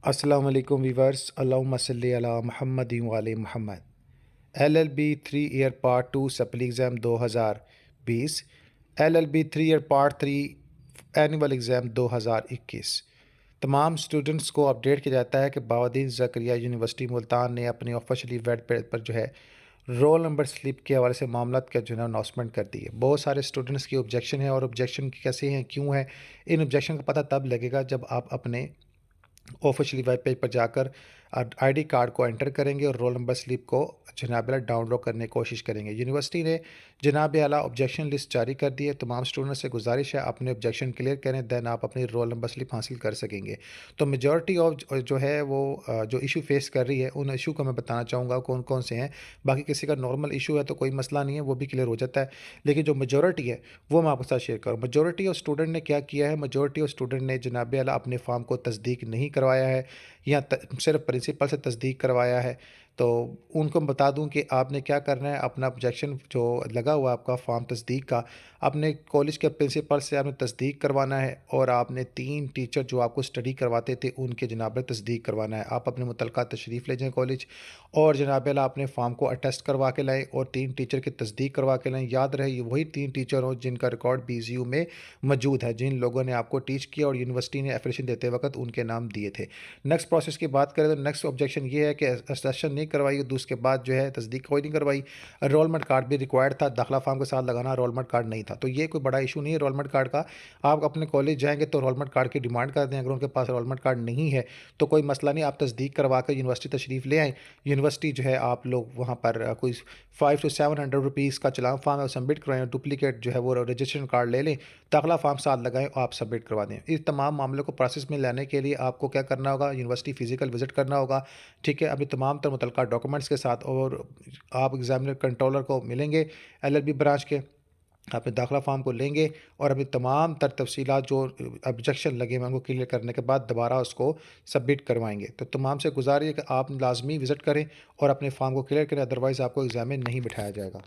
अस्सलाम वालेकुम वीवर्स, अल्लाहुम्मा सल्ली अला मुहम्मदिन व आले Muhammad. LLB 3 year part 2 supply exam 2020, LLB 3 year part 3 annual exam 2021। तमाम स्टूडेंट्स को अपडेट किया जाता है कि बाउद्दीन ज़करिया यूनिवर्सिटी मुल्तान ने अपनी ऑफिशियली वेब पेज पर जो है रोल नंबर स्लिप के हवाले से मामला का जो है अनाउंसमेंट कर दी है। बहुत सारे स्टूडेंट्स की ऑब्जेक्शन है और ऑब्जेक्शन कैसे हैं, क्यों है, इन ऑब्जेक्शन का पता तब लगेगा जब आप अपने ऑफिशियली वेब पेज पर जाकर आईडी कार्ड को एंटर करेंगे और रोल नंबर स्लिप को जनाब आला डाउनलोड करने की कोशिश करेंगे। यूनिवर्सिटी ने जनाब आला ऑब्जेक्शन लिस्ट जारी कर दी है। तमाम स्टूडेंट्स से गुजारिश है अपने ऑब्जेक्शन क्लियर करें, देन आप अपनी रोल नंबर स्लिप हासिल कर सकेंगे। तो मेजॉरिटी ऑफ जो है वो जो इशू फेस कर रही है उन इशू को मैं बताना चाहूँगा कौन कौन से हैं। बाकी किसी का नॉर्मल इशू है तो कोई मसला नहीं है, वो भी क्लियर हो जाता है। लेकिन जो मेजॉरिटी है वो मैं आपके साथ शेयर करूँ। मेजॉरिटी ऑफ स्टूडेंट ने क्या किया है, मेजॉरिटी ऑफ स्टूडेंट ने जनाब आला अपने फॉर्म को तस्दीक नहीं करवाया है या सिर्फ प्रिंसिपल से तस्दीक करवाया है। तो उनको बता दूं कि आपने क्या करना है, अपना ऑब्जेक्शन जो लगा हुआ आपका फॉर्म तस्दीक का, अपने कॉलेज के प्रिंसिपल से आपने तस्दीक करवाना है और आपने 3 टीचर जो आपको स्टडी करवाते थे उनके जनाब तस्दीक करवाना है। आप अपने मुतलका तशरीफ़ ले जाएँ कॉलेज और जनाब आला अपने फॉर्म को अटेस्ट करवा के लाएँ और 3 टीचर की तस्दीक करवा के लाएँ। याद रहे ये वही 3 टीचर हों जिनका रिकॉर्ड BZU में मौजूद है, जिन लोगों ने आपको टीच किया और यूनिवर्सिटी ने एफिलिएशन देते वक्त उनके नाम दिए थे। नेक्स्ट प्रोसेस की बात करें तो नेक्स्ट ऑब्जेक्शन ये है कि असेशन नहीं करवाई, तो उसके बाद जो है तस्दीक कोई नहीं करवाई। एनरोलमेंट कार्ड भी रिक्वायर्ड था, दाखिला फार्म के साथ लगाना, एनरोलमेंट कार्ड नहीं था। तो ये कोई बड़ा इशू नहीं है एनरोलमेंट कार्ड का। आप अपने कॉलेज जाएंगे तो एनरोलमेंट कार्ड की डिमांड कर दें। अगर उनके पास एनरोलमेंट कार्ड नहीं है तो कोई मसला नहीं, आप तस्दीक करवा कर यूनिवर्सिटी तशरीफ़ ले आएँ। यूनिवर्सिटी जो है आप लोग वहाँ पर कोई 500 to 700 रुपीज़ का चलान फार्म है सबमिट करवाएं, डुप्लीकेट जो है वो रजिस्ट्रेशन कार्ड ले लें, दाखिला फार्म साथ लगाएं और आप सबमिट करवा दें। इस तमाम मामलों को प्रोसेस में लाने के लिए आपको क्या करना होगा, यूनिवर्सिटी फ़िज़िकल विज़िट करना होगा, ठीक है, अपनी तमाम तर मुतलका डॉक्यूमेंट्स के साथ। और आप एग्ज़ामिनर कंट्रोलर को मिलेंगे एलएलबी ब्रांच के, अपने दाखिला फार्म को लेंगे और अपनी तमाम तर तफसीलात जो ऑब्जेक्शन लगे हैं उनको क्लियर करने के बाद दोबारा उसको सबमिट करवाएंगे। तो तमाम से गुजारिश है कि आप लाजमी विज़िट करें और अपने फार्म को क्लियर करें, अदरवाइज़ आपको एग्ज़ाम में नहीं बिठाया जाएगा।